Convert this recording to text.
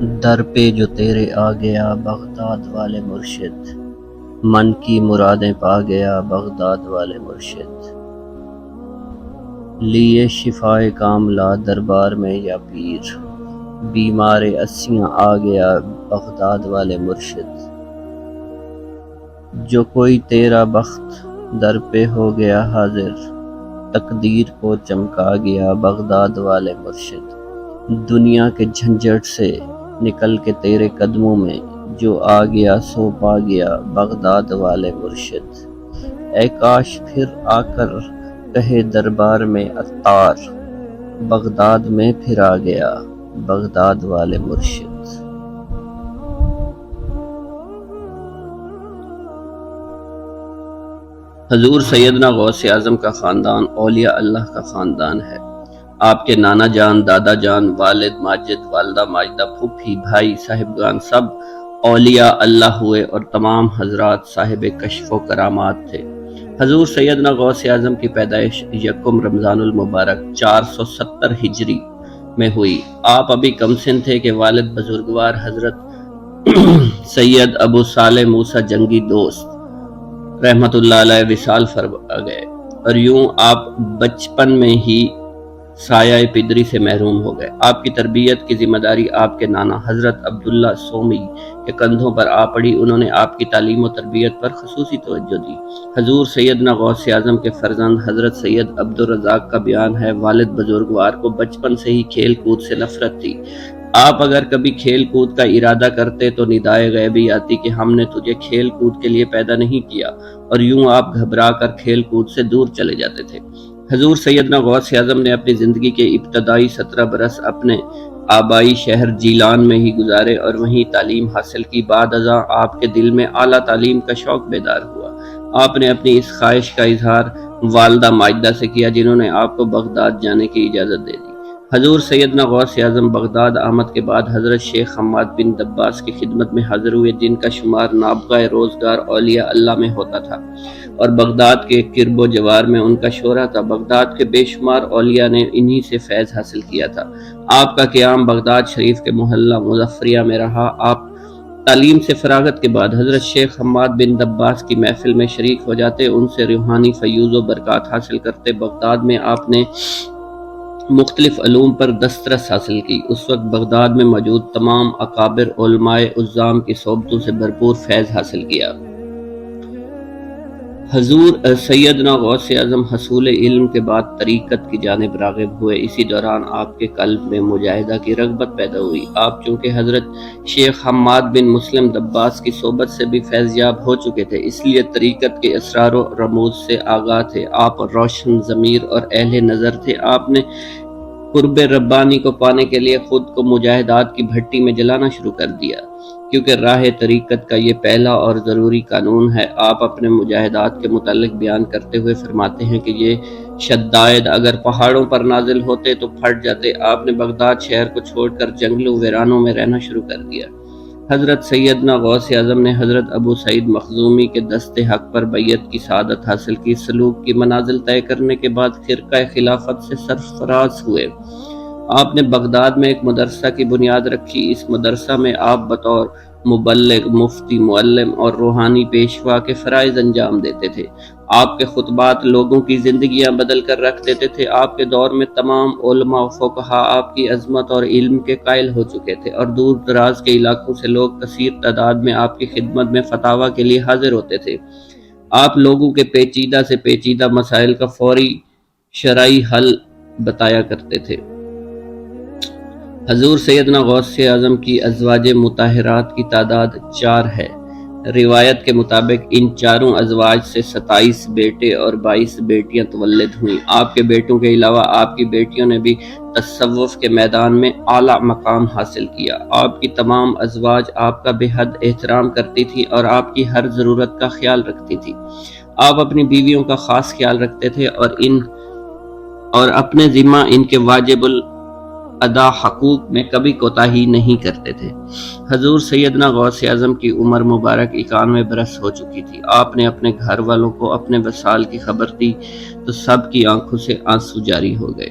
در پہ جو تیرے آ گیا بغداد والے مرشد، من کی مرادیں پا گیا بغداد والے مرشد، لیے شفائے کاملہ دربار میں یا پیر، بیمار اسیاں آ گیا بغداد والے مرشد، جو کوئی تیرا بخت در پہ ہو گیا حاضر، تقدیر کو چمکا گیا بغداد والے مرشد، دنیا کے جھنجھٹ سے نکل کے تیرے قدموں میں جو آ گیا سو پا گیا بغداد والے مرشد، اے کاش پھر آ کر کہے دربار میں عطار، بغداد میں پھر آ گیا بغداد والے مرشد۔ حضور سیدنا غوث اعظم کا خاندان اولیاء اللہ کا خاندان ہے۔ آپ کے نانا جان، دادا جان، والد ماجد، والدہ ماجدہ، پھوپھی، بھائی، صاحبگان سب اولیاء اللہ ہوئے اور تمام حضرات صاحب کشف و کرامات تھے۔ حضور سیدنا غوث اعظم کی پیدائش یکم رمضان المبارک 470 ہجری میں ہوئی۔ آپ ابھی کم سن تھے کہ والد بزرگوار حضرت سید ابو صالح موسیٰ جنگی دوست رحمت اللہ علیہ وصال فرما گئے، اور یوں آپ بچپن میں ہی سایہ پدری سے محروم ہو گئے۔ آپ کی تربیت کی ذمہ داری آپ کے نانا حضرت عبداللہ سومی کے کندھوں پر آ پڑی۔ انہوں نے آپ کی تعلیم و تربیت پر خصوصی توجہ دی۔ حضور سیدنا غوث اعظم کے فرزند حضرت سید عبدالرزاق کا بیان ہے، والد بزرگوار کو بچپن سے ہی کھیل کود سے نفرت تھی۔ آپ اگر کبھی کھیل کود کا ارادہ کرتے تو ندائے غیبی آتی کہ ہم نے تجھے کھیل کود کے لیے پیدا نہیں کیا، اور یوں آپ گھبرا کر کھیل کود سے دور چلے جاتے تھے۔ حضور سیدنا غوث اعظم نے اپنی زندگی کے ابتدائی 17 برس اپنے آبائی شہر جیلان میں ہی گزارے اور وہیں تعلیم حاصل کی۔ بعد ازاں آپ کے دل میں اعلیٰ تعلیم کا شوق بیدار ہوا۔ آپ نے اپنی اس خواہش کا اظہار والدہ ماجدہ سے کیا، جنہوں نے آپ کو بغداد جانے کی اجازت دے دی۔ حضور سیدنا غوث اعظم بغداد آمد کے بعد حضرت شیخ حماد بن دباس کی خدمت میں حاضر ہوئے، جن کا شمار نابغہ روزگار اولیاء اللہ میں ہوتا تھا، اور بغداد کے قرب و جوار میں ان کا شہرہ تھا۔ بغداد کے بے شمار اولیاء نے انہی سے فیض حاصل کیا تھا۔ آپ کا قیام بغداد شریف کے محلہ مظفریہ میں رہا۔ آپ تعلیم سے فراغت کے بعد حضرت شیخ حماد بن دباس کی محفل میں شریک ہو جاتے، ان سے روحانی فیوض و برکات حاصل کرتے۔ بغداد میں آپ نے مختلف علوم پر دسترس حاصل کی۔ اس وقت بغداد میں موجود تمام اکابر علماء عظام کی صحبتوں سے بھرپور فیض حاصل کیا۔ حضور سیدنا غوث اعظم حصول علم کے بعد طریقت کی جانب راغب ہوئے۔ اسی دوران آپ کے قلب میں مجاہدہ کی رغبت پیدا ہوئی۔ آپ چونکہ حضرت شیخ حماد بن مسلم دباس کی صحبت سے بھی فیض یاب ہو چکے تھے، اس لیے طریقت کے اسرار و رموز سے آگاہ تھے۔ آپ روشن ضمیر اور اہل نظر تھے۔ آپ نے قرب ربانی کو پانے کے لیے خود کو مجاہدات کی بھٹی میں جلانا شروع کر دیا، کیونکہ راہ طریقت کا یہ پہلا اور ضروری قانون ہے۔ آپ اپنے مجاہدات کے متعلق بیان کرتے ہوئے فرماتے ہیں کہ یہ شدائد اگر پہاڑوں پر نازل ہوتے تو پھٹ جاتے۔ آپ نے بغداد شہر کو چھوڑ کر جنگلوں ویرانوں میں رہنا شروع کر دیا۔ حضرت سیدنا غوث اعظم نے حضرت ابو سعید مخزومی کے دست حق پر بیعت کی سعادت حاصل کی۔ سلوک کی منازل طے کرنے کے بعد فرقہ خلافت سے سرفراز ہوئے۔ آپ نے بغداد میں ایک مدرسہ کی بنیاد رکھی۔ اس مدرسہ میں آپ بطور مبلغ، مفتی، معلم اور روحانی پیشوا کے فرائض انجام دیتے تھے۔ آپ کے خطبات لوگوں کی زندگیاں بدل کر رکھ دیتے تھے۔ آپ کے دور میں تمام علماء و فقہا آپ کی عظمت اور علم کے قائل ہو چکے تھے، اور دور دراز کے علاقوں سے لوگ کثیر تعداد میں آپ کی خدمت میں فتاویٰ کے لیے حاضر ہوتے تھے۔ آپ لوگوں کے پیچیدہ سے پیچیدہ مسائل کا فوری شرعی حل بتایا کرتے تھے۔ حضور سیدنا غوث اعظم کی ازواج مطہرات کی تعداد 4 ہے۔ روایت کے مطابق ان چاروں ازواج سے 27 بیٹے اور 22 بیٹیاں متولد ہوئیں۔ آپ کے بیٹوں کے علاوہ آپ کی بیٹیوں نے بھی تصوف کے میدان میں اعلیٰ مقام حاصل کیا۔ آپ کی تمام ازواج آپ کا بے حد احترام کرتی تھیں اور آپ کی ہر ضرورت کا خیال رکھتی تھیں۔ آپ اپنی بیویوں کا خاص خیال رکھتے تھے اور اپنے ذمہ ان کے واجب ادا حقوق میں کبھی کوتاہی نہیں کرتے تھے۔ حضور سیدنا غوث اعظم کی عمر مبارک 91 برس ہو چکی تھی۔ آپ نے اپنے گھر والوں کو اپنے وصال کی خبر دی تو سب کی آنکھوں سے آنسو جاری ہو گئے۔